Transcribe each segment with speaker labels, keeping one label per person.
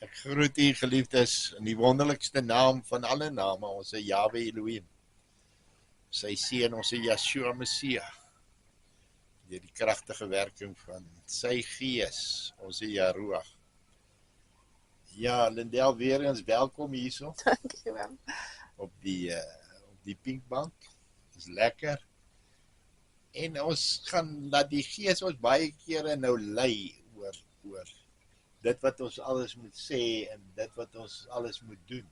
Speaker 1: Ek groet u geliefdes in die wonderlikste naam van alle name, ons Yahweh Elohim. Sy seun, ons Yeshua Messia, deur die kragtige werking van sy gees, ons Yahuwah. Ja, Lindel, weer eens welkom hierso.
Speaker 2: Dankjewel.
Speaker 1: Op die pinkbank. Dis lekker. En ons gaan laat die gees ons baie kere nou lei oor dit wat ons alles moet sê en dit wat ons alles moet doen.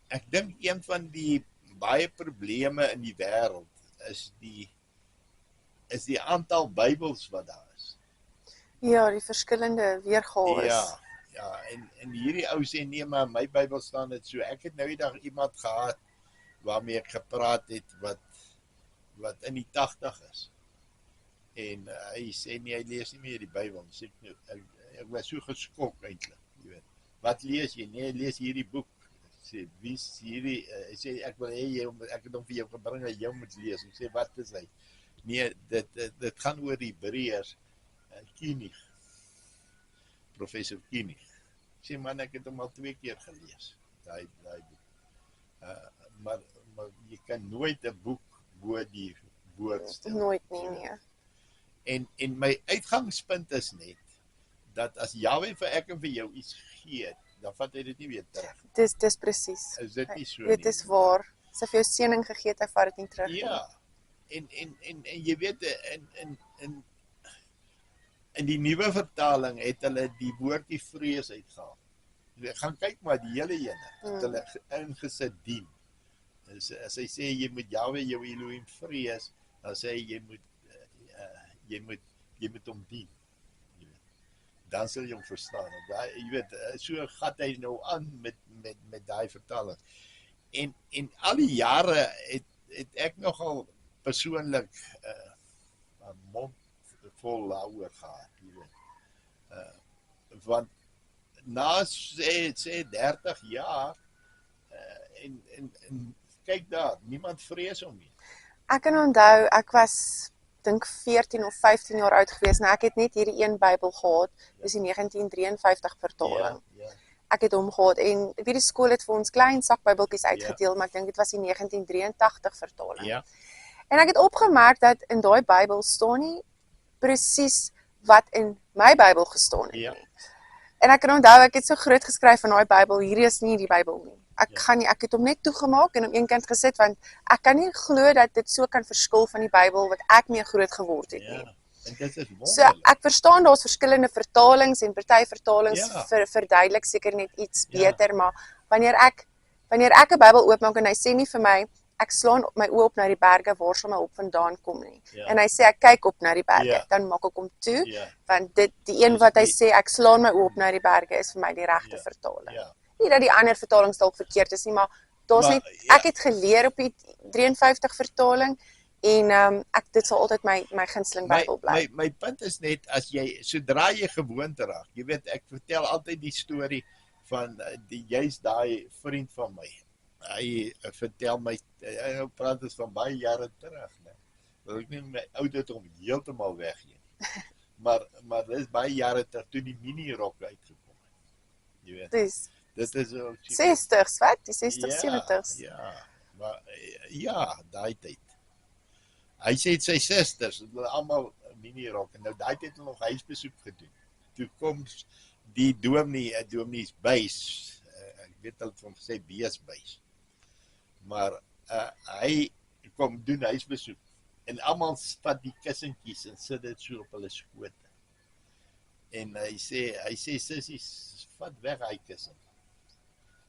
Speaker 1: Ek dink een van die baie probleme in die wêreld is die aantal Bybels wat daar is.
Speaker 2: Ja, die verskillende weergawe.
Speaker 1: Ja, en hierdie ou sê nee, maar my Bybel staan dit so. Ek het nou die dag iemand gehad waarmee ek gepraat het wat in die 80 is. En hy sê nee, hy lees nie meer die Bybel. Ek was so geskok eintlik, jy weet. Wat lees jy? Nee, lees hierdie boek. Ek sê, wie is hierdie? Hy sê ek wil hê ek het hom vir jou gebring dat jy moet lees. Ek sê wat is hy? Nee, dit gaan oor die Hebreërs. Koenig. Professor Koenig. Ek sê man, ek het hom al 2 keer gelees. Daai boek. Maar jy kan nooit 'n boek bo die woord stel.
Speaker 2: Nooit nie, nee.
Speaker 1: En my uitgangspunt is net dat as Yahweh vir ek en vir jou iets gee, dan vat hy dit nie weer terug.
Speaker 2: Dis presies.
Speaker 1: Is dit nie so nie?
Speaker 2: Dit is waar. As hy vir jou seëning gegee het, hy vat dit nie terug nie.
Speaker 1: Ja. En jy weet in die nuwe vertaling het hulle die woordjie vrees uitgehaal. Jy gaan kyk maar die hele ene het hulle ingesit dien. As hy sê jy moet Yahweh jou Elohim vrees, dan sê hy jy moet hom dien. Dan sal jy hom verstaan. Jy weet, so gat hy nou aan met daai vertaling. En al die jare het ek nogal persoonlik 'n mond vol daaroor gehad, jy weet. Want na sê 30 jaar en kyk daar, niemand vrees hom nie.
Speaker 2: Ek kan onthou, ek was dink 14 of 15 jaar oud gewees, en ek het net hierdie een Bybel gehad, dis die 1953 vertaling.
Speaker 1: Ja.
Speaker 2: Ek het hom gehad en ek weet die skool het vir ons klein sakbybeltjies uitgedeel, maar ek dink dit was die 1983 vertaling.
Speaker 1: Ja.
Speaker 2: En ek het opgemerk dat in daai Bybel staan nie presies wat in my Bybel gestaan het nie. En ek kan onthou, ek het so groot geskryf van daai Bybel, hierdie is nie die Bybel nie. Ek het hom net toegemaak en hom eenkant gesit, want ek kan nie glo dat dit so kan verskil van die Bybel wat ek mee groot geword het nie.
Speaker 1: En dit is wonderlik.
Speaker 2: So ek verstaan daar's verskillende vertalings en party vertalings verduidelik seker net iets beter, maar wanneer ek 'n Bybel oopmaak en hy sê nie vir my ek slaan my oë op na die berge, waar sal my hulp vandaan kom nie. En hy sê ek kyk op na die berge, dan maak ek hom toe, want die een wat hy sê ek slaan my oë op na die berge is vir my die regte vertaling. Nie dat die ander vertalings dalk verkeerd is nie, maar daar's net ek het geleer op die 53 vertaling en dit sal altyd my gunsteling Bybel bly.
Speaker 1: My punt is net as sodra jy gewoonte raak, jy weet ek vertel altyd die storie van juist daai vriend van my. Hy vertel my, hy praat dus van baie jare terug, né? Wil ek nie my ouderdom heeltemal weggee nie. Maar dis baie jare terug toe die mini-rokke uitgekom het. Jy weet. Dit is ook
Speaker 2: 60s, wat? Die 60s, 70s.
Speaker 1: Ja, daai tyd. Hy sê sy susters, hulle almal mini-rokke. Nou daai tyd het hulle nog huisbesoek gedoen. Toe kom die dominees buis. Ek weet hulle het hom gesê beesbuis. Maar hy kom doen huisbesoek en almal vat die kussentjies en sit dit so op hulle skote. En hy sê sissies, vat weg hy kussing.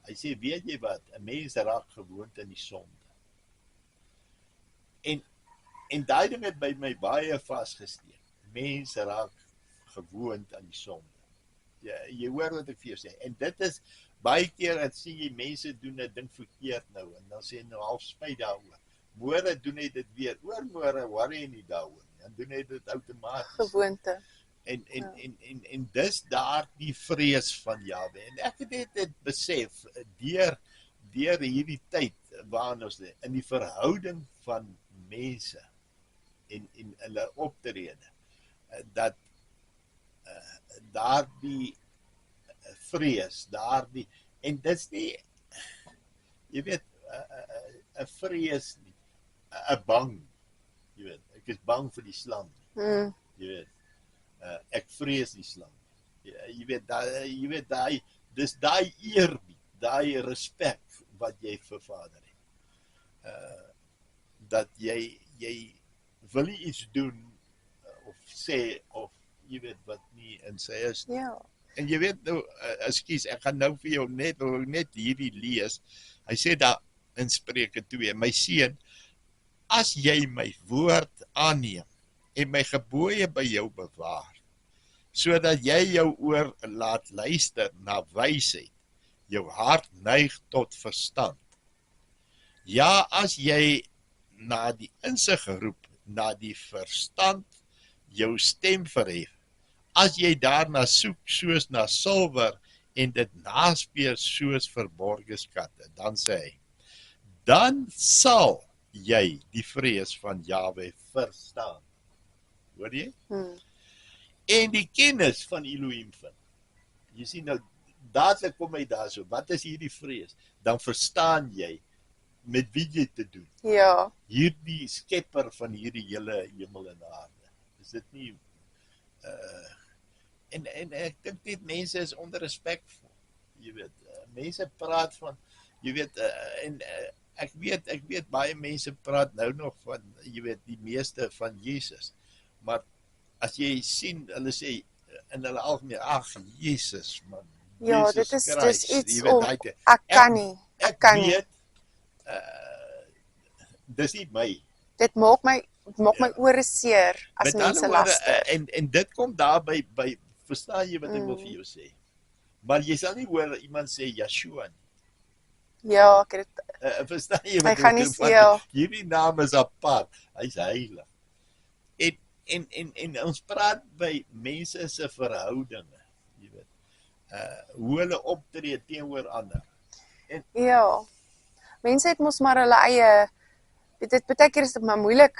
Speaker 1: Hy sê weet jy wat, 'n mens raak gewoond aan die sonde. En daai ding het by my baie vasgesteek. Mense raak gewoond aan die sonde. Jy hoor wat ek vir jou sê. En dit is baie keer dat sien jy mense doen 'n ding verkeerd nou en dan sê nou half spyt daaroor. Môre doen hy dit weer. Oormôre worry hy nie daaroor nie. Dan doen hy dit outomaties.
Speaker 2: Gewoonte.
Speaker 1: En dis daar die vrees van Jahwe. En ek het dit besef deur hierdie tyd waarin ons in die verhouding van mense en hulle optrede dat daardie vrees, daardie, en dis nie, jy weet, 'n vrees nie, 'n bang, jy weet, ek is bang vir die slang, jy weet, ek vrees die slang, jy weet, dis daai eerbied, daai respek wat jy vir Vader het, dat jy wil nie iets doen, of sê, of jy weet wat nie in sy is.
Speaker 2: Ja.
Speaker 1: En jy weet nou, ekskuus, ek gaan nou vir jou net hierdie lees. Hy sê daar in Spreuke 2, my seun, as jy my woord aanneem en my gebooie by jou bewaar, sodat jy jou oor laat luister na wysheid, jou hart neig tot verstand. Ja, as jy na die insig roep, na die verstand jou stem verhef, as jy daarna soek soos na silwer en dit naspeur soos verborge skatte, dan sê hy, dan sal jy die vrees van Jahwe verstaan. Hoor jy? En die kennis van Elohim vind. Jy sien nou, dadelik kom hy daar so, wat is hierdie vrees? Dan verstaan jy met wie jy te doen.
Speaker 2: Ja.
Speaker 1: Hierdie skepper van hierdie hele hemel en aarde. Is dit nie en ek dink net mense is onrespekvol. Jy weet, mense praat van, jy weet, ek weet baie mense praat nou nog van, jy weet, die meeste van Jesus. Maar as jy sien, hulle sê in hulle algemeen, ag Jesus man.
Speaker 2: Ja,
Speaker 1: Jesus
Speaker 2: dit is
Speaker 1: Christ,
Speaker 2: dis iets
Speaker 1: jy weet,
Speaker 2: ek kan nie.
Speaker 1: Ek
Speaker 2: kan nie.
Speaker 1: weet, dis nie my.
Speaker 2: Dit maak my ore seer as
Speaker 1: Met
Speaker 2: mense
Speaker 1: ander woorde,
Speaker 2: laster.
Speaker 1: en dit kom daar by verstaan jy wat ek wil vir jou sê? Maar jy sal nie hoor iemand sê Yeshua nie.
Speaker 2: Ja, ek het
Speaker 1: Verstaan jy
Speaker 2: Hy
Speaker 1: wat
Speaker 2: gaan nie
Speaker 1: ek
Speaker 2: sê, ja.
Speaker 1: hierdie naam is apart. Hy's heilig. En ons praat by mense se verhoudinge, jy weet. Hoe hulle optree teenoor ander.
Speaker 2: ja. Mense het mos maar hulle eie, dit baie keer is dit maar moeilik,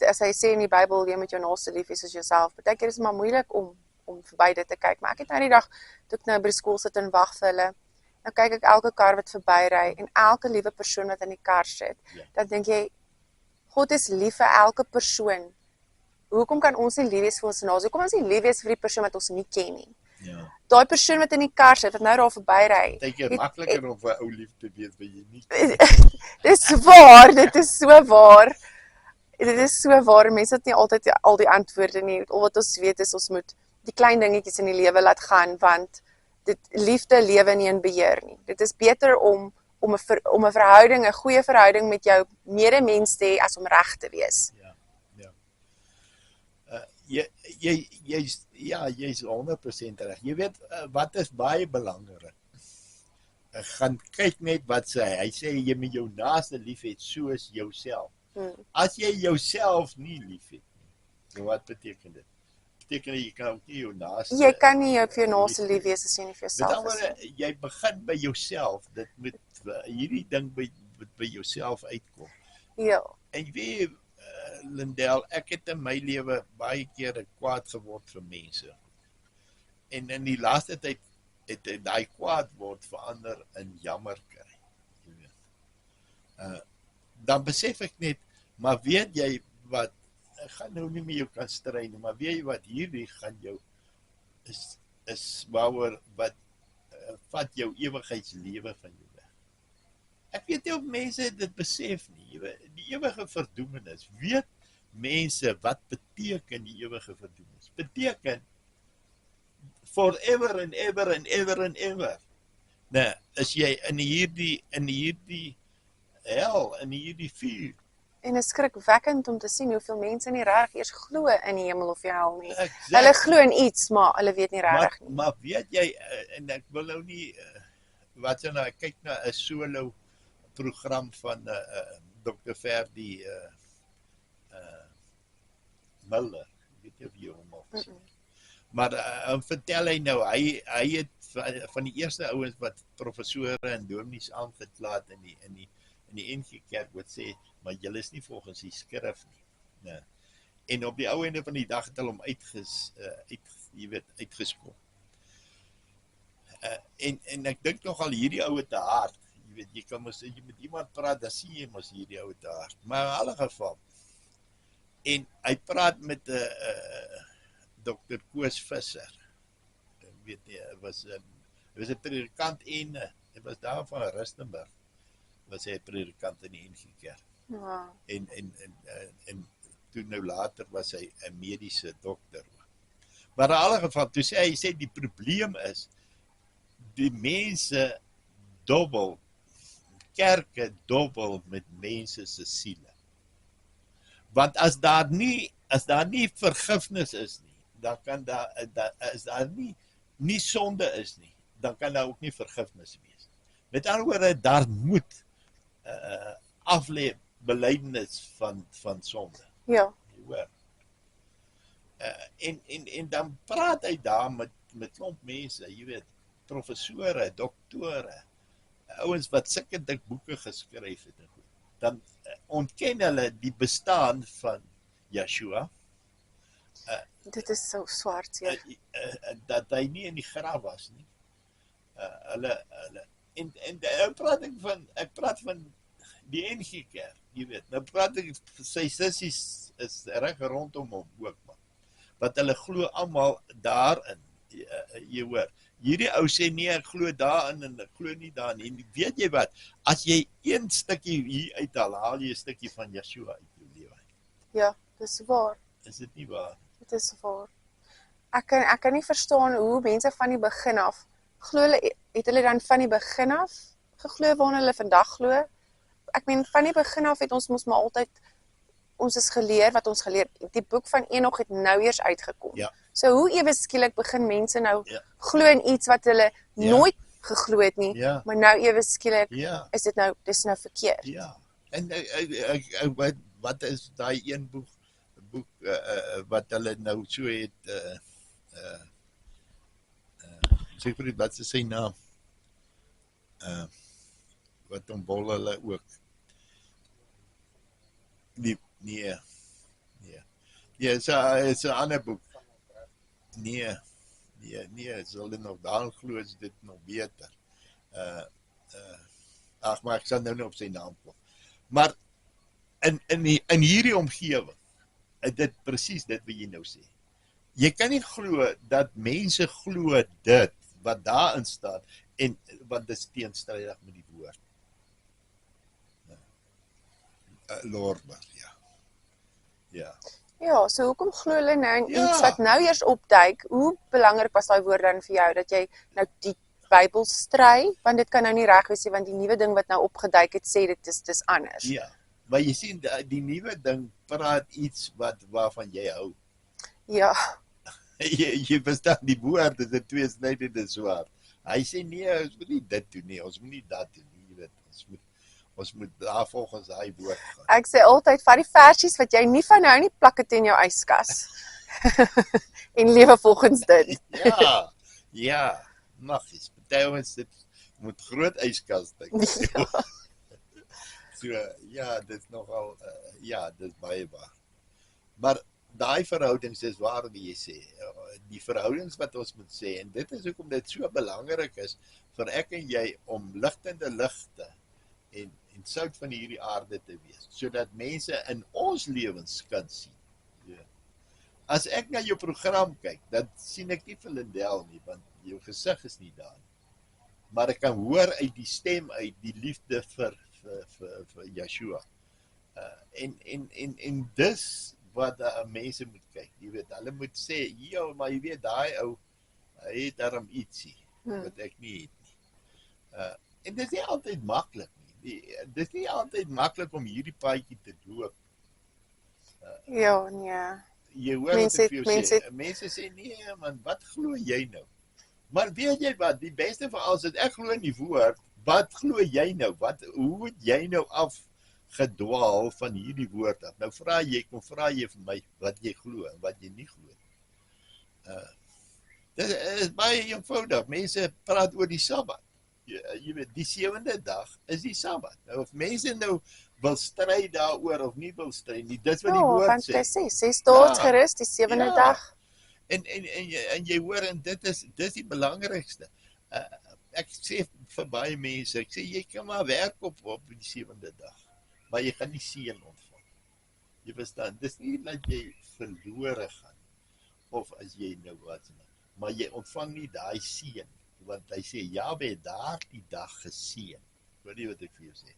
Speaker 2: as hy sê in die Bybel, jy moet jou naaste lief hê soos jouself. Baie keer is dit maar moeilik om verby dit te kyk. Maar ek het nou die dag, toe ek nou by die skool sit en wag vir hulle, nou kyk ek elke kar wat verbyry en elke liewe persoon wat in die kar sit.
Speaker 1: Ja.
Speaker 2: Dan dink jy, God is lief vir elke persoon. Hoekom kan ons nie lief wees vir ons naaste? Hoekom ons nie lief wees vir die persoon wat ons nie ken nie?
Speaker 1: Ja.
Speaker 2: Daai persoon wat in die kar sit, wat nou daar verbyry.
Speaker 1: Dit is makliker om 'n ou lief te wees by jy nie.
Speaker 2: Dis waar, dit is so waar. Dit is so waar, mense het nie altyd al die antwoorde nie. Al wat ons weet is ons moet die klein dingetjies in die lewe laat gaan, want liefde lewe nie in beheer nie. Dit is beter om 'n verhouding, 'n goeie verhouding met jou medemens te hê as om reg te wees.
Speaker 1: Jy's 100% reg. Jy weet wat is baie belangrik. Gaan kyk net wat sê hy. Hy sê jy moet jou naaste lief hê soos jouself. As jy jouself nie lief het nie, wat beteken dit? Beteken jy kan ook nie jou naaste.
Speaker 2: Jy kan nie vir jou naaste lief wees as jy nie vir jouself is nie.
Speaker 1: Jy begin by jouself. Dit moet hierdie ding by jouself uitkom.
Speaker 2: Ja.
Speaker 1: En weet Lindel, ek het in my lewe baie keer kwaad geword vir mense. En in die laaste tyd het daai kwaad word verander in jammer kry. Jy weet. Dan besef ek net, maar weet jy wat, ek gaan nou nie meer jou kan stry nie, maar weet jy wat, hierdie gaan jou is waaroor wat vat jou ewigheidslewe van jou weg. Ek weet nie of mense dit besef nie, jy weet, die ewige verdoemenis, weet mense wat beteken die ewige verdoemenis? Beteken forever and ever and ever and ever. Nou, as jy in hierdie hel, in hierdie vuur.
Speaker 2: En is skrikwekkend om te sien hoeveel mense nie regtig eers glo in die hemel of die hel nie.
Speaker 1: Exactly.
Speaker 2: Hulle glo in iets, maar hulle weet nie regtig nie.
Speaker 1: Maar weet jy, en ek wil nou nie, wat jy nou, ek kyk na 'n solo program van Dr. Ferdi Miller, ek weet nie of jy hom al gesien. Maar vertel hy nou, hy het van die eerste ouens wat professore en dominees aangekla het in die NG Kerk wat sê, maar julle is nie volgens die skrif nie. Nee. En op die ou einde van die dag het hulle hom uitgeskop. En ek dink nogal hierdie ou te hard. Jy weet, jy kan mos jy met iemand praat, dan sien jy mos hierdie ou te hard. Maar in alle geval. En hy praat met Dr. Koos Visser. Ek weet nie, hy was 'n predikant en hy was daar van Rustenburg. Was hy 'n predikant in die NG Kerk.
Speaker 2: Wow.
Speaker 1: En toe nou later was hy 'n mediese dokter. Maar in alle geval, toe sê hy die probleem is die mense dobbel, kerke dobbel met mense se siele. Want as daar nie vergifnis is nie, dan kan as daar nie sonde is nie, dan kan daar ook nie vergifnis wees. Met ander woorde, daar moet aflê belydenis van sonde.
Speaker 2: Ja.
Speaker 1: Jy hoor. En dan praat hy daar met klomp mense, jy weet, professore, doktore, ouens wat sulke dik boeke geskryf het en goed. Dan ontken hulle die bestaan van Yeshua.
Speaker 2: Dit is so swart, ja.
Speaker 1: Dat hy nie in die graf was nie. En ek praat van die NG Kerk, jy weet. Nou praat ek, sy sissies is reg rondom hom ook, man. Wat hulle glo almal daarin, jy hoor. Hierdie ou sê nee, ek glo daarin en ek glo nie daarin. En weet jy wat, as jy een stukkie hier uithaal, haal jy 'n stukkie van Yeshua uit jou lewe.
Speaker 2: Ja, dis waar.
Speaker 1: Is dit nie waar?
Speaker 2: Dit is waar. Ek kan nie verstaan hoe mense van die begin af het hulle dan van die begin af geglo waarna hulle vandag glo. Ek meen van die begin af het ons mos maar altyd ons is geleer wat ons geleer. Die boek van Enoch het nou eers uitgekom.
Speaker 1: Ja.
Speaker 2: So hoe ewe skielik begin mense nou glo in iets wat hulle nooit geglo het nie, maar nou ewe skielik is dit nou verkeerd.
Speaker 1: Ja. En wat is daai een boek wat hulle nou so het Siegfried, wat is sy naam? Wat ombol hulle ook. Nee, is 'n ander boek. Nee, as hulle nog daar glo is dit nog beter. Maar ek sal nou nie op sy naam kom. Maar in hierdie omgewing, dit presies dit wat jy nou sê. Jy kan nie glo dat mense glo dit wat daarin staan en want dit is teenstrydig met die woord. Lorber, ja.
Speaker 2: Ja, so hoekom glo hulle nou in iets wat nou eers opduik? Hoe belangrik was daai woord dan vir jou dat jy nou die Bybel stry? Want dit kan nou nie reg wees nie, want die nuwe ding wat nou opgeduik het sê dit is anders.
Speaker 1: Ja, maar jy sien die nuwe ding praat iets waarvan jy hou.
Speaker 2: Ja.
Speaker 1: Jy verstaan die woord, dit is 'n tweesnydende swaard. Hy sê nee, ons moet nie dit doen nie, ons moet nie dat doen nie, jy weet, ons moet daar volgens daai woord gaan.
Speaker 2: Ek sê altyd, vat die versies wat jy nie van hou nie, plak dit in jou yskas. En lewe volgens dit.
Speaker 1: Ja, magies. Party ons dit moet groot yskas dink. So, dit is nogal, dit is baie waar. Maar daai verhoudings is waar wat jy sê. Die verhoudings wat ons moet sê, en dit is hoekom dit so belangrik is vir ek en jy om ligtende ligte en sout van hierdie aarde te wees, sodat mense in ons lewens kan sien. Ja. As ek na jou program kyk, dan sien ek nie vir Lindel nie, want jou gesig is nie daar nie. Maar ek kan hoor uit die stem uit die liefde vir Yeshua. En dis wat mense moet kyk. Jy weet, hulle moet sê, maar jy weet, daai ou, hy het daarom ietsie, wat ek nie het nie. En dit is nie altyd maklik nie. Dit is nie altyd maklik om hierdie paadjie te loop.
Speaker 2: Ja, nee.
Speaker 1: Jy hoor wat ek vir jou sê. Mense sê, nee man, wat glo jy nou? Maar weet jy wat, die beste van alles is, ek glo in die woord, wat glo jy nou? Hoe het jy nou afgedwaal van hierdie woord af? Nou vra jy vir my, wat jy glo en wat jy nie glo. Dit is baie eenvoudig, mense praat oor die Sabbat. Jy weet, die 7de dag is die Sabbat. Nou, of mense nou wil stry daaroor of nie wil stry nie, dis wat die woord sê.
Speaker 2: Want hy sê, 6 dae gerus, die 7de dag.
Speaker 1: En jy hoor, en dit is die belangrikste. Ek sê vir baie mense, ek sê jy kan maar werk op die 7de dag, maar jy gaan nie seën ontvang. Jy verstaan, dis nie dat jy verlore gaan, of as jy nou wat nie, maar jy ontvang nie daai seën, want hy sê, Jahwe het daardie dag geseën. Hoor jy wat ek vir jou sê?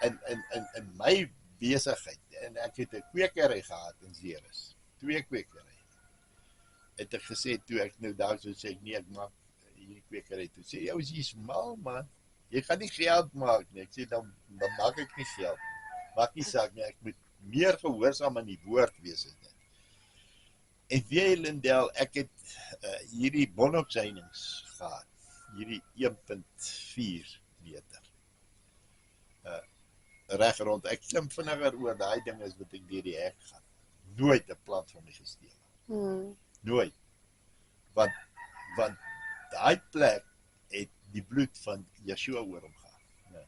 Speaker 1: In my besigheid, en ek het 'n kwekery gehad in Ceres, 2 kwekerye, het ek gesê, toe ek nou daar so sê, nee, ek maak hierdie kwekery toe, sê, jy is mal man, jy gaan nie geld maak nie, ek sê, dan maak ek nie geld, maak nie saak nie, ek moet meer gehoorsaam aan die woord wees as dit. En weer Lindel, ek het hierdie bonoxynings gehad, hierdie 1.4 meter. Reg rond, ek klim vinniger oor daai ding as wat ek deur die hek gaan. Nooit 'n plant van my gesteel. Nooit. Want daai plek het die bloed van Yeshua oor hom gehad. Nee.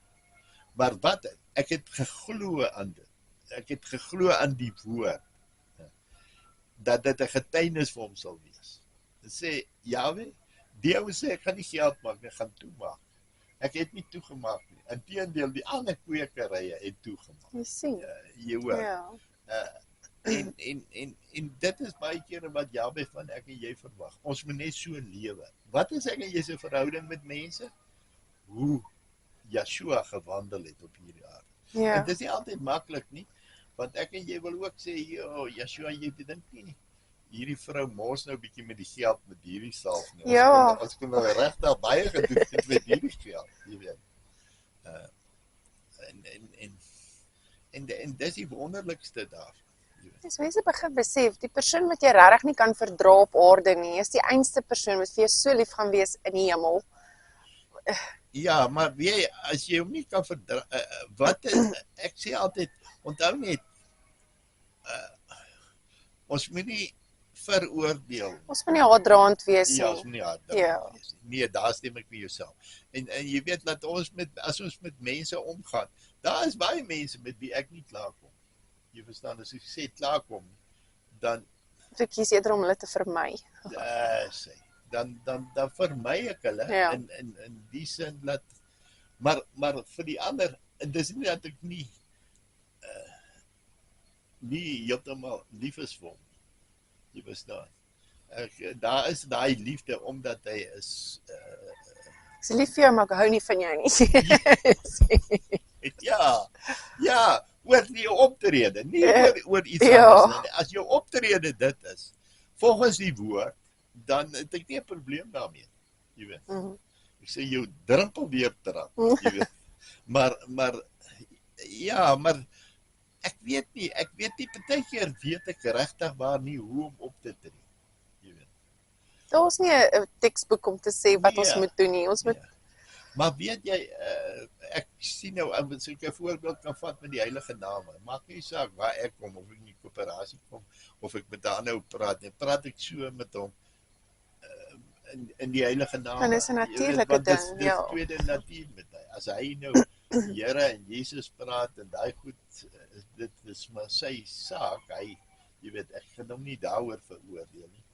Speaker 1: Maar wat, ek het geglo aan dit. Ek het geglo aan die woord. Dat dit 'n getuienis vir hom sal wees. Dit sê, Jahwe, die ou sê, ek gaan nie geld maak, ek gaan toemaak. Ek het nie toegemaak nie. Inteendeel, die ander kwekerye het toegemaak.
Speaker 2: Jy sien.
Speaker 1: Jy hoor.
Speaker 2: Ja.
Speaker 1: En dit is baie kere wat Jahwe van ek en jy verwag. Ons moet net so lewe. Wat is ek en jy se verhouding met mense? Hoe Yeshua gewandel het op hierdie aarde.
Speaker 2: Ja.
Speaker 1: En dit is nie altyd maklik nie, want ek en jy wil ook sê, Yeshua, jy dink nie, hierdie vrou mors nou 'n bietjie met die geld met hierdie salf nie.
Speaker 2: Ja.
Speaker 1: Ons kon nou regtig baie gedoen het met hierdie geld, jy weet. En dis die wonderlikste daarvan.
Speaker 2: Dis mense begin besef, die persoon wat jy regtig nie kan verdra op aarde nie, is die einste persoon wat vir jou so lief gaan wees in die hemel.
Speaker 1: Ja, maar weet jy, as jy hom nie kan verdra, ek sê altyd, onthou net, ons moet nie veroordeel.
Speaker 2: Ons moet nie haatdraand wees nie.
Speaker 1: Ja, ons moet nie haatdraand wees nie. Nee, daar stem ek met jouself. En jy weet dat as ons met mense omgaan, daar is baie mense met wie ek nie klaarkom. Jy verstaan, as ek sê klaarkom, dan
Speaker 2: Ek kies eerder om hulle te vermy.
Speaker 1: Dan vermy ek hulle,
Speaker 2: Ja.
Speaker 1: in die sin dat, maar vir die ander, en dis nie dat ek nie heeltemal lief is vir hom. Jy verstaan. Daar is daai liefde, omdat hy is,
Speaker 2: Ek is lief vir jou, maar ek hou nie van jou nie.
Speaker 1: ja, oor die optrede, nie oor iets
Speaker 2: Ja.
Speaker 1: anders nie. As jou optrede dit is, volgens die woord, dan het ek nie 'n probleem daarmee, jy weet. Ek sê jou drempel weer trap, jy weet. Maar ek weet nie, partykeer weet ek regtig waar nie hoe om op te tree, jy weet.
Speaker 2: Daar's nie 'n teksboek om te sê wat ons moet doen nie. Ons moet
Speaker 1: Maar weet jy, ek sien nou, as ek 'n voorbeeld kan vat met die heilige name, maak nie saak waar ek kom, of ek in die koöperasie kom, of ek met 'n ander praat, en praat ek so met hom, in die heilige name.
Speaker 2: En dis 'n natuurlike ding, ja.
Speaker 1: Dis tweede natuur met hy. As hy nou Here en Jesus praat en daai goed, dit is maar sy saak, jy weet, ek gaan hom nie daaroor veroordeel nie.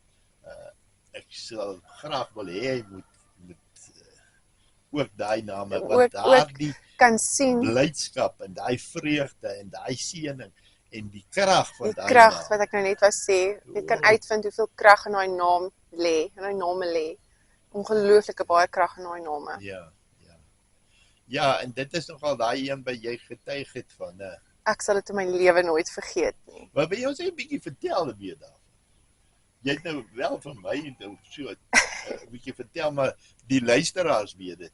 Speaker 1: Ek sal graag wil hê hy moet ook daai name, want daardie
Speaker 2: kan sien
Speaker 1: blydskap en daai vreugde en daai seëning en die krag van daai
Speaker 2: krag
Speaker 1: naam.
Speaker 2: wat ek nou net wou sê, jy kan uitvind hoeveel krag in daai naam lê, in daai name lê. Ongelooflike baie krag in daai name.
Speaker 1: Ja, en dit is nogal daai een by jy getuig het van,
Speaker 2: Ek sal dit in my lewe nooit vergeet nie.
Speaker 1: Maar wil jy ons 'n bietjie vertel weer daarvan? Jy het nou wel van my nou so 'n bietjie vertel, maar die luisteraars weet dit.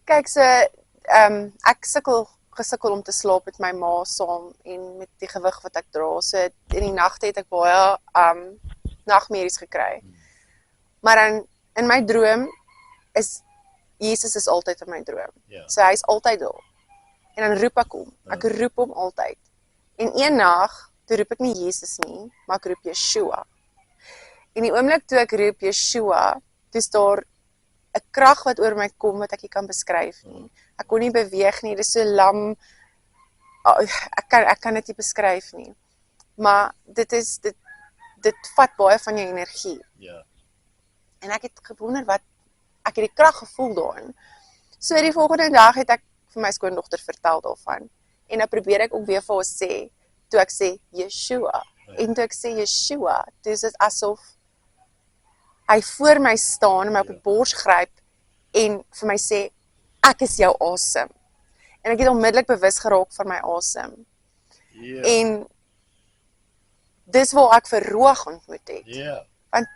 Speaker 2: Kyk, so ek gesukkel om te slaap met my ma saam en met die gewig wat ek dra. So in die nagte het ek baie nagmerries gekry. Maar dan in my droom is Jesus is altyd in my droom.
Speaker 1: Ja.
Speaker 2: So hy's altyd daar. En dan roep ek hom. Ek roep hom altyd. En een nag, toe roep ek nie Jesus nie, maar ek roep Yeshua. En die oomblik toe ek roep Yeshua, toe is daar 'n krag wat oor my kom wat ek nie kan beskryf nie. Ek kon nie beweeg nie, dis so lam. Ek kan dit nie beskryf nie. Maar dit vat baie van jou energie.
Speaker 1: Ja.
Speaker 2: En ek het gewonder wat ek het die krag gevoel daarin. So die volgende dag het ek vir my skoondogter vertel daarvan. En nou probeer ek ook weer vir haar sê, toe ek sê Yeshua. En toe ek sê Yeshua, toe is dit asof hy voor my staan en my op die bors gryp en vir my sê, ek is jou asem. En ek het onmiddellik bewus geraak van my asem. En dis waar ek vir Roag ontmoet het. Want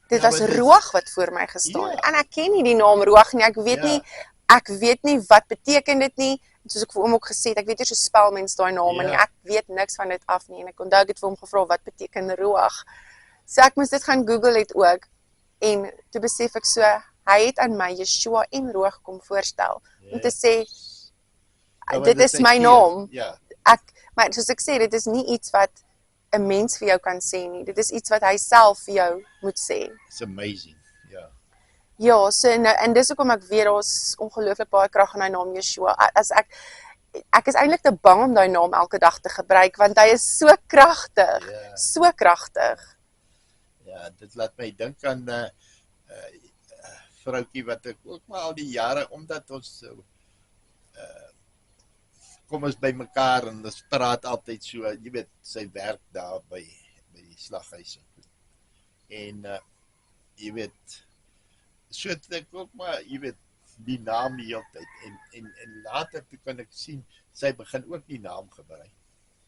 Speaker 2: dit was Roag wat voor my gestaan het. En ek ken nie die naam Roag nie, ek weet nie wat beteken dit nie. En soos ek vir hom ook gesê het, ek weet nie so spel mens daai name nie, ek weet niks van dit af nie. En ek onthou ek het vir hom gevra, wat beteken Roag? So ek moes dit gaan Google het ook. En toe besef ek so, hy het aan my Yeshua en Roag kom voorstel. Om te sê, dit is my naam. Maar soos ek sê, dit is nie iets wat 'n mens vir jou kan sê nie. Dit is iets wat hy self vir jou moet sê.
Speaker 1: It's amazing,
Speaker 2: Ja, so en dis hoekom ek weet daar's ongelooflik baie krag in daai naam Yeshua. As ek is eintlik te bang om daai naam elke dag te gebruik want hy is so kragtig. So kragtig.
Speaker 1: Ja, dit laat my dink aan 'n vroukie wat ek ook maar al die jare omdat ons kom ons by mekaar en ons praat altyd so, jy weet, sy werk daar by die slaghuis. En jy weet, so het ek ook maar, jy weet, die naam die hele tyd. En later toe kan ek sien, sy begin ook die naam gebruik.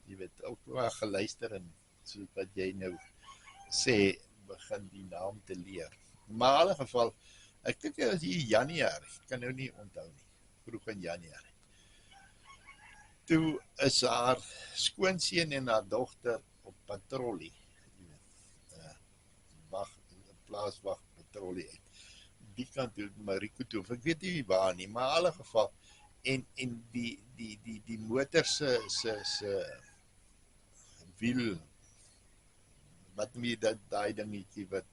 Speaker 1: Jy weet, ook maar geluister en so wat jy nou sê, begin die naam te leer. Maar in alle geval, ek dink dit was hier Januarie, ek kan nou nie onthou nie, vroeg in Januarie. Toe is haar skoonseun en haar dogter op patrollie, plaaswag patrollie uit. Die kant toe, Mariko toe, ek weet nie waar nie, maar in alle geval, en die motor se wiel, wat noem jy dat, daai dingetjie wat,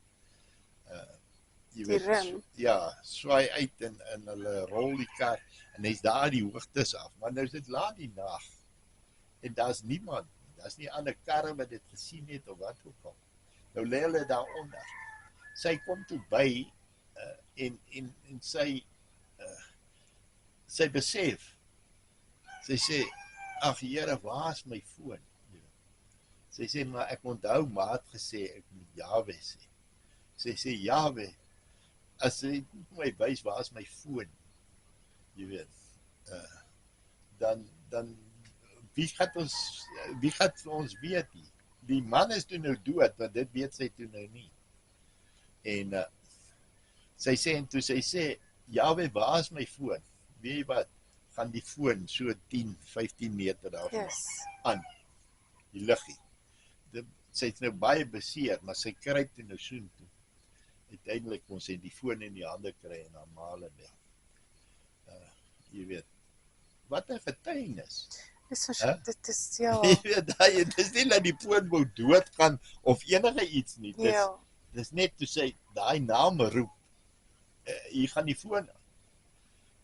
Speaker 1: jy weet, swaai uit en hulle rol die kar, en hy's daar die hoogtes af, maar nou is dit laat die nag, en daar's niemand, daar's nie ander karre wat dit gesien het, of wat ook al, nou lê hulle daaronder, sy kom toe by, en sy besef, sy sê, ag Here, waar is my foon? Sy sê, maar ek onthou maat gesê, ek moet Jahwe sê. Sy sê, Jahwe, as sy my wys, waar is my foon? Jy weet, dan wie gaat vir ons weet nie? Die man is toe nou dood, want dit weet sy toe nou nie. En sy sê, Jahwe, waar is my foon? Weet jy wat, gaan die foon so 10, 15 meter daarvan aan, die liggie. Sy het nou baie beseer, maar sy kruip toe nou soen toe. Uiteindelik kon sy die foon in die hande kry en haar male bel. Jy weet, wat 'n getuienis.
Speaker 2: Dit is, ja.
Speaker 1: Jy weet, dis nie dat die foon wou doodgaan of enige iets nie. Dis net toe sy daai naam roep, jy gaan die foon aan.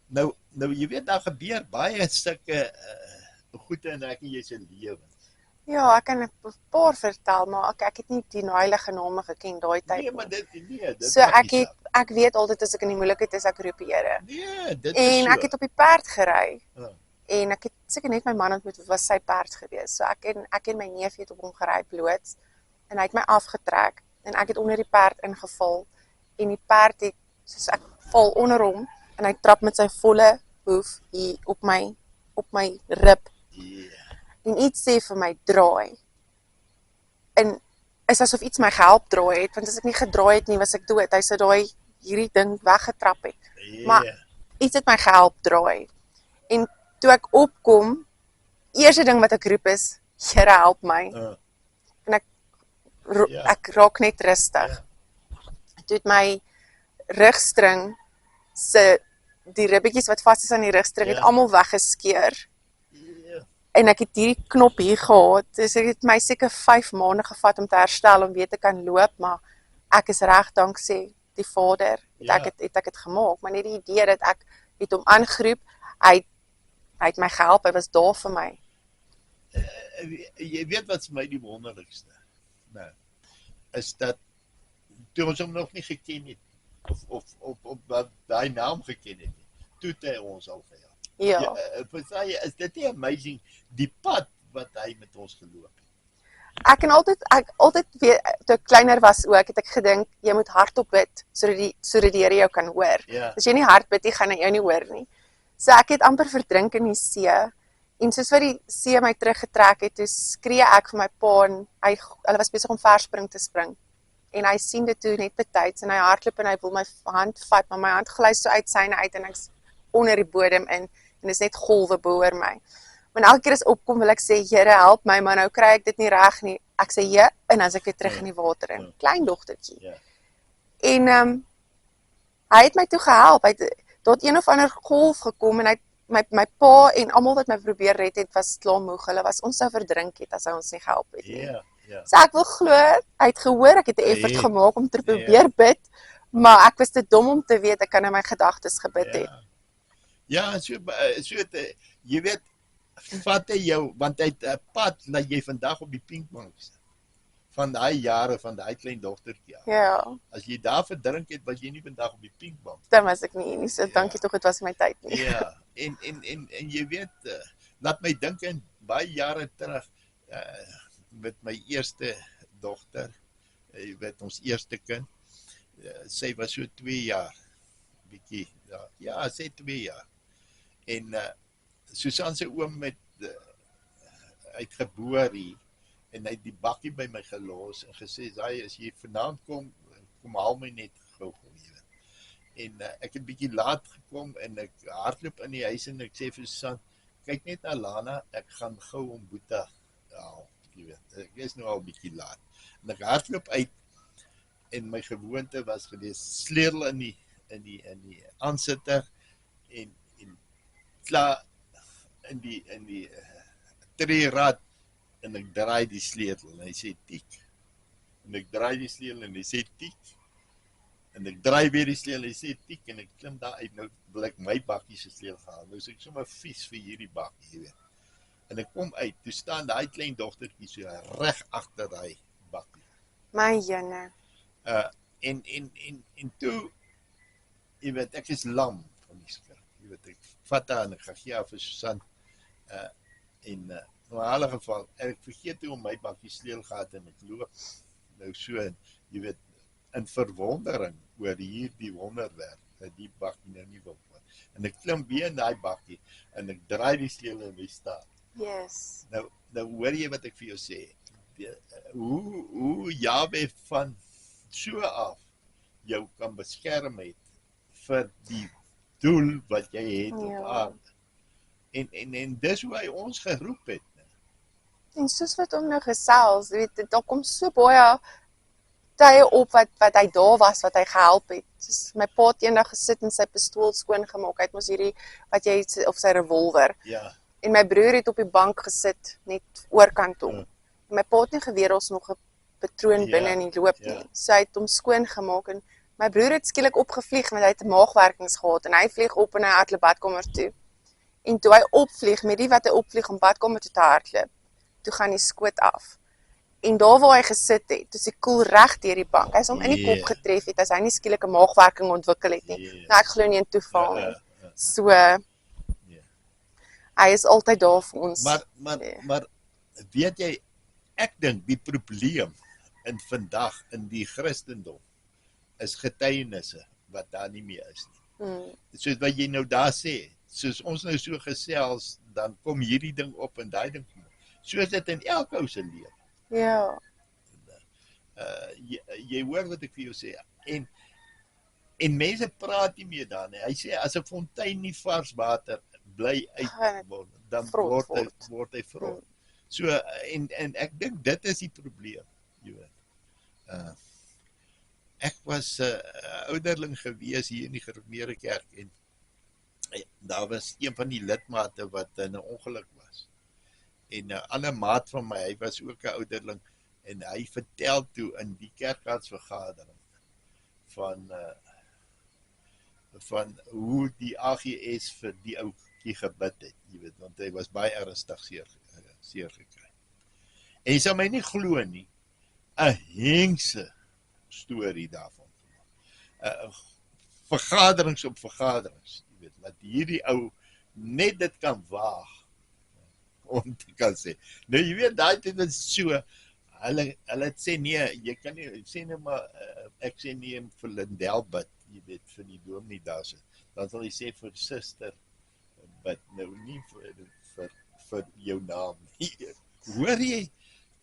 Speaker 1: Nou jy weet, daar gebeur baie sulke goede in ek en jy se lewens.
Speaker 2: Ja, ek kan 'n paar vertel, maar ek het nie die heilige name geken daai tyd nie.
Speaker 1: Nee, maar dit
Speaker 2: so ek weet altyd as ek in die moeilikheid is, ek roep die Here.
Speaker 1: Nee, dit
Speaker 2: is so. En ek het op die perd gery. En ek het seker net my man ontmoet, was sy perd gewees. So ek en my neef het op hom gery bloots en hy het my afgetrek en ek het onder die perd ingeval en die perd het, soos ek val onder hom en hy trap met sy volle hoof hier op my rib. En iets sê vir my, draai. En is asof iets my gehelp draai het, want as ek nie gedraai het nie, was ek dood. Hy sê daai hierdie ding weggetrap het. Maar iets het my gehelp draai. En toe ek opkom, eerste ding wat ek roep is, Here help my. En ek raak net rustig. Toe het my rugstring die ribbetjies wat vas is aan die rugstring het almal weggeskeur. En ek het hierdie knop hier gehad, dus ek het my seker 5 maande gevat om te herstel, om weer te kan loop, maar ek is reg dankse die Vader, het ek het gemaak, maar net die idee dat ek het hom aangeroep, hy het my gehelp, hy was daar vir my.
Speaker 1: Jy weet wat is my die wonderlikste, is dat, toe ons hom nog nie geken het, of wat daai naam geken het nie. Toe het hy ons al gehelp.
Speaker 2: Ja.
Speaker 1: Verstaan jy, is dit nie amazing die pad wat hy met ons geloop het?
Speaker 2: Ek altyd weet, toe ek kleiner was ook, het ek gedink, jy moet hardop bid, sodat die Here jou kan hoor.
Speaker 1: Ja.
Speaker 2: As jy nie hard bid nie, gaan hy jou nie hoor nie. So ek het amper verdrink in die see, en soos wat die see my teruggetrek het, toe skree ek vir my pa, en hulle was besig om verspring te spring, en hy sien dit toe net betyds, en hy hardloop en hy wil my hand vat, maar my hand gly so uit syne uit, en ek's onder die bodem in, en is net golwe bo-oor my. Maar elke keer as opkom wil ek sê, Here help my, maar nou kry ek dit nie reg nie. Ek sê ja, en as ek weer terug in die water in. Klein dogtertjie.
Speaker 1: Ja.
Speaker 2: En hy het my toe gehelp. Hy het tot een of ander golf gekom en hy my pa en almal wat my probeer red het, was klaar moeg. Hulle was ons sou verdrink het as hy ons nie gehelp het nie.
Speaker 1: Ja, ja.
Speaker 2: So ek wil glo, hy het gehoor, ek het 'n effort gemaak om te probeer bid, maar ek was te dom om te weet ek kan in my gedagtes gebid het.
Speaker 1: Ja, so jy weet, vat hy jou, want hy het 'n pad dat jy vandag op die pinkbank sit. Van daai jare, van daai klein dogtertjie.
Speaker 2: Ja.
Speaker 1: As jy daar verdrink het, was jy nie vandag op die pinkbank.
Speaker 2: Dan was ek nie, so dankie tog, dit was my tyd nie.
Speaker 1: Ja, en jy weet, laat my dink in baie jare terug, met my eerste dogter, jy weet, ons eerste kind, sy was so 2 jaar, bietjie, ja, sy 2 jaar. En Susan se oom het uitgeboor hier, en hy het die bakkie by my gelos en gesê, as jy vanaand kom haal my net gou, jy weet. En ek het bietjie laat gekom en ek hardloop in die huis en ek sê vir Susan, kyk net na Lana, ek gaan gou om Boeta haal, jy weet. Ek is nou al bietjie laat. En ek hardloop uit en my gewoonte was gewees, sleutel in die aansitter en klaar in die treerad en ek draai die sleutel en hy sê tik. En ek draai die sleutel en hy sê tik. En ek draai weer die sleutel en hy sê tik en ek klim daar uit, nou wil ek my bakkie se sleutel gehaal. Nou is ek sommer vies vir hierdie bakkie, jy weet. En ek kom uit, toe staan daai klein dogtertjie so reg agter daai bakkie.
Speaker 2: My jene.
Speaker 1: En toe, jy weet, ek is lam van die skrik. Jy weet, ek vat haar en ek gee haar vir Susan. In 'n geval, ek vergeet hoe om my bakkie sleutel gehad en ek loop nou so, jy weet, in verwondering oor hierdie wonderwerk, dat die bakkie nou nie wil word. En ek klim weer in daai bakkie en ek draai die sleutel en hy staan.
Speaker 2: Yes.
Speaker 1: Nou hoor jy wat ek vir jou sê. Hoe Jahwe van so af jou kan beskerm het vir die doel wat jy het op aarde. En dis hoe hy ons geroep het.
Speaker 2: En soos wat om nou gesels, weet, daar kom so baie tye op wat hy daar was, wat hy gehelp het. Soos my pa het eendag gesit en sy pistool skoongemaak, hy het mos hierdie, wat jy het, of sy revolver.
Speaker 1: Ja.
Speaker 2: En my broer het op die bank gesit, net oorkant om. En my pa het nie geweet ons nog 'n patroon binne in die loop nie. So hy het hom skoongemaak en my broer het skielik opgevlieg, want hy het 'n maagwerkings gehad, en hy vlieg op en hy hardloop badkamer toe. En toe hy opvlieg, met die wat hy opvlieg om badkamer toe te hardloop, toe gaan die skoot af. En daar waar hy gesit het, toe sy koel reg deur die bank. Hy is hom in die kop getref het, as hy nie skielik 'n maagwerking ontwikkel het nie. Nou ek glo nie in toeval nie. So hy is altyd daar vir ons.
Speaker 1: Maar weet jy, ek dink die probleem in vandag in die Christendom is getuienisse wat daar nie meer is nie. Soos wat jy nou daar sê, soos ons nou so gesels, dan kom hierdie ding op en daai ding kom op. So is dit in elke ou se lewe.
Speaker 2: Ja.
Speaker 1: Jy hoor wat ek vir jou sê. En mense praat nie meer daar nie. Hy sê as 'n fontein nie vars water bly uitword, dan word hy vrot. So en ek dink dit is die probleem, jy weet. Ek was ouderling gewees hier in die Gereformeerde Kerk en daar was een van die lidmate wat in 'n ongeluk was. En 'n ander maat van my, hy was ook 'n ouderling en hy vertel toe in die kerkraadsvergadering van hoe die AGS vir die ouetjie gebid het, jy weet, want hy was baie ernstig seer gekry. En jy sal my nie glo nie, 'n hengse storie daarvan. vergaderings op vergaderings, jy weet, dat hierdie ou net dit kan waag om te kan sê. Nou jy weet, daai dit is so, hulle het sê nee, jy kan nie, sê nou maar, ek sê nie vir Lindel bid, jy weet, vir die dominee daar sit, dan sal jy sê vir suster bid, nou nie vir jou naam nie. Hoor jy,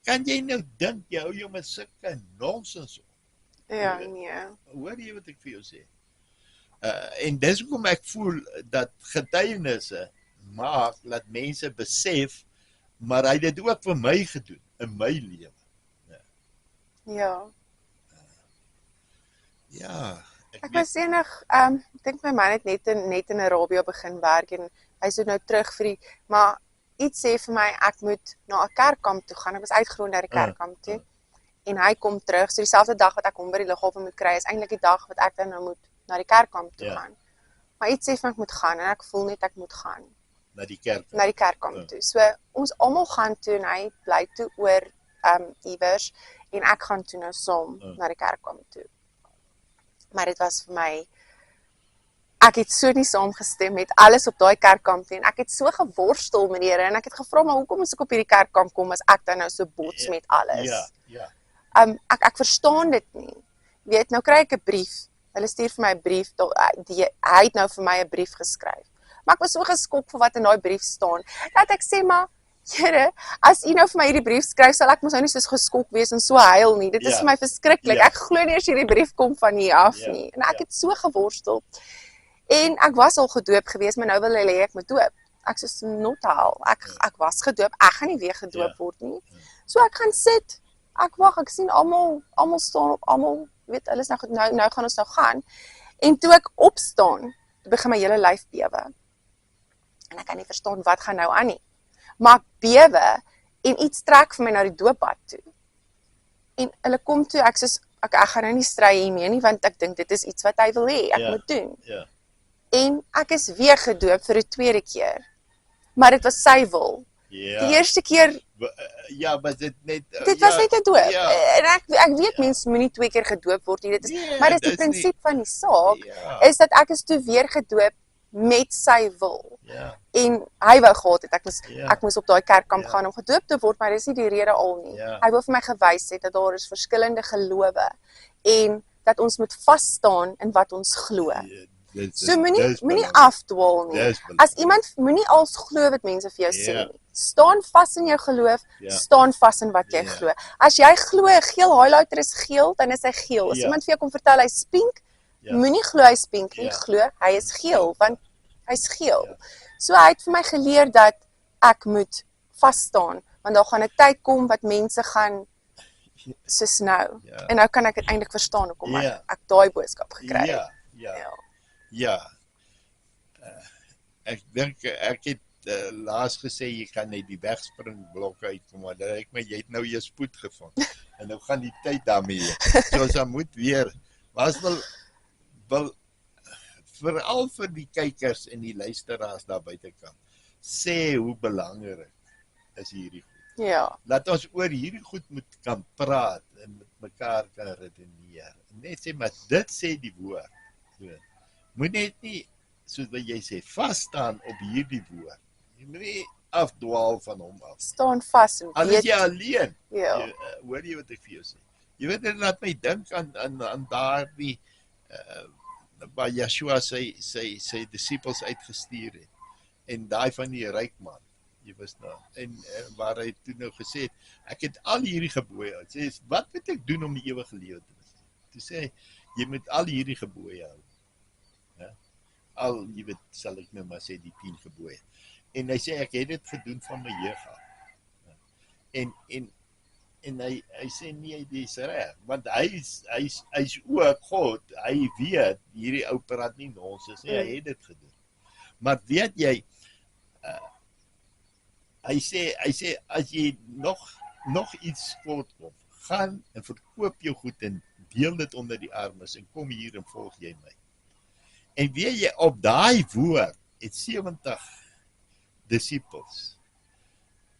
Speaker 1: kan jy nou dink, jy hou jou met sulke nonsens op?
Speaker 2: Ja, nee.
Speaker 1: Hoor jy wat ek vir jou sê? En dis hoekom ek voel dat getuienisse maak, dat mense besef, maar hy het dit ook vir my gedoen, in my lewe.
Speaker 2: Ja.
Speaker 1: Ja.
Speaker 2: Ek was enig, ek dink my man het net in Arabia begin werk en hy is nou terug vir maar iets sê vir my, ek moet na 'n kerkkamp toe gaan, ek was uitgeroei na die kerkkamp toe, en hy kom terug, so dieselfde dag wat ek hom by die lughawe moet kry, is eintlik die dag wat ek dan nou moet na die kerkkamp toe gaan. Maar iets sê vir my ek moet gaan, en ek voel net ek moet gaan.
Speaker 1: Na die kerkkamp
Speaker 2: toe. So, ons almal gaan toe, en hy bly toe oor iewers, en ek gaan toe nou saam na die kerkkamp toe. Maar dit was vir my, ek het so nie saamgestem met alles op daai kerkkamp nie, en ek het so geworstel met die Here, en ek het gevra, maar hoekom moet ek op hierdie kerkkamp kom, as ek dan nou so bots met alles? Ek verstaan dit nie. Weet, nou kry ek 'n brief, hulle stuur vir my 'n brief, hy het nou vir my 'n brief geskryf. Maar ek was so geskok vir wat in daai brief staan, dat ek sê, maar, Here, as u nou vir my hierdie brief skryf, sal ek mos nou nie soos geskok wees en so huil nie, dit is vir my verskriklik, ek glo nie as hierdie brief kom van hier af nie, en ek het so geworstel, en ek was al gedoop gewees, maar nou wil hulle hê ek moet doop, ek soos not how, ek was gedoop, ek gaan nie weer gedoop word nie, so ek gaan sit, ek wag, ek sien almal staan op, almal, weet, hulle is nou gaan ons nou gaan, en toe ek opstaan, toe begin my hele lyf bewe, en ek kan nie verstaan wat gaan nou aan nie, maar ek bewe, en iets trek vir my na die doopbad toe, en hulle kom toe, ek gaan nou nie stry hiermee nie, want ek dink dit is iets wat hy wil hê, ek moet doen, en ek is weer gedoop vir die tweede keer, maar dit was sy wil, die eerste keer,
Speaker 1: maar dit
Speaker 2: was net 'n doop, en ek weet mense moenie 2 keer gedoop word nie, maar dit is die prinsip van die saak, is dat ek is toe weer gedoop met sy wil, en hy wou gehad het, ek moes op daai kerkkamp gaan om gedoop te word, maar dis nie die rede al nie, hy wil vir my gewys het, dat daar is verskillende gelowe, en dat ons moet vasstaan in wat ons glo, so moenie afdwaal nie, as iemand moenie als glo wat mense vir jou sê nie, staan vas in jou geloof, staan vas in wat jy glo, as jy glo, geel highlighter is geel, dan is hy geel, as iemand vir jou kom vertel, hy is pink, moenie glo hy is pink nie, glo hy is geel, want hy is geel, so hy het vir my geleer dat ek moet vasstaan, want daar gaan 'n tyd kom wat mense gaan soos nou, en nou kan ek dit eintlik verstaan, hoekom ek daai boodskap gekry het.
Speaker 1: Ek dink, ek het laas gesê, jy kan net die wegspringblok uitkom, maar jy het nou jou spoed gevind, en nou gaan die tyd daarmee, so as moet weer, maar as wil veral vir die kykers en die luisteraars daar buitekant, sê hoe belangrik is hierdie goed. Laat ons oor hierdie goed moet kan praat, en met mekaar kan redeneer, net sê, maar dit sê die woord, moet net nie, soos wat jy sê, vasstaan op hierdie woord, jy moet nie afdwaal van hom af,
Speaker 2: staan vas, en
Speaker 1: al is jy alleen, hoor jy wat ek vir jou sê, jy weet, dit laat my dink aan daardie, waar Yeshua sy disciples uitgestuur het, en daai van die ryk man, jy was nou, en waar hy toe nou gesê het, ek het al hierdie gebooie uit, sê, wat moet ek doen om die ewige lewe te bestaan? Toe sê, jy moet al hierdie gebooie hou, jy weet, sal ek nou maar sê, die 10 gebooie, en hy sê, ek het dit gedoen van my jeug af, en hy sê nie, die is reg, want hy is ook God, hy weet, hierdie ou praat nie nonsens, hy het dit gedoen, maar weet jy, hy sê, as jy nog iets kort kom, gaan en verkoop jou goed en deel dit onder die armes en kom hier en volg jy my. En weet jy, op daai woord het 70 disciples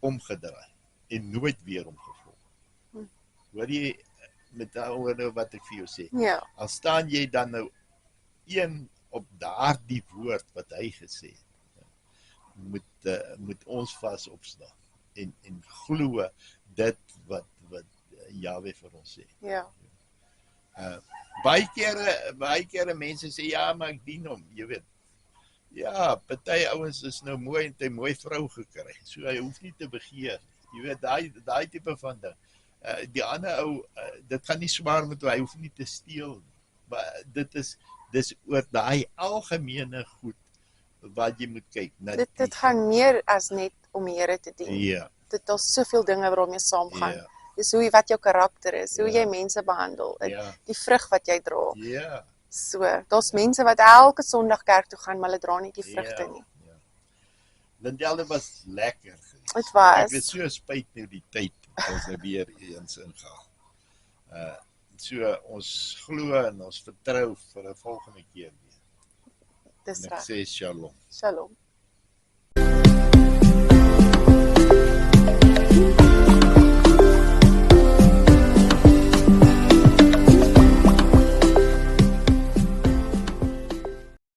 Speaker 1: omgedraai en nooit weer omgevolg. Hoor jy met daaroor wat ek vir jou sê? Al staan jy dan nou een op daardie woord wat hy gesê het, moet ons vas opstaan en glo dit wat Jahwe vir ons sê.
Speaker 2: Ja.
Speaker 1: Baie kere mense sê ja, maar ek dien hom, jy weet. Ja, party ouens is nou mooi en het 'n mooi vrou gekry. So hy hoef nie te begeer. Jy weet daai tipe van ding. Die ander ou, dit gaan nie swaar met hom, hy hoef nie te steel nie. Maar dis oor daai algemene goed wat jy moet kyk.
Speaker 2: Dit gaan meer as net om die Here te dien.
Speaker 1: Ja.
Speaker 2: Daar's soveel dinge waarmee saamgaan.
Speaker 1: Ja.
Speaker 2: Dis wat jou karakter is, hoe
Speaker 1: Ja.
Speaker 2: jy mense behandel,
Speaker 1: Ja.
Speaker 2: die vrug wat jy dra.
Speaker 1: Ja.
Speaker 2: So, daar's mense wat elke Sondag kerk toe gaan, maar hulle dra nie die vrugte nie.
Speaker 1: Ja. Lindelle, dit was lekker geweest.
Speaker 2: Dit was.
Speaker 1: Ek het so spyt nou die tyd ons nou weer eens ingaan. So ons glo en ons vertrou vir 'n volgende keer weer.
Speaker 2: Dis
Speaker 1: En ek
Speaker 2: reg.
Speaker 1: sê shalom.
Speaker 2: Shalom.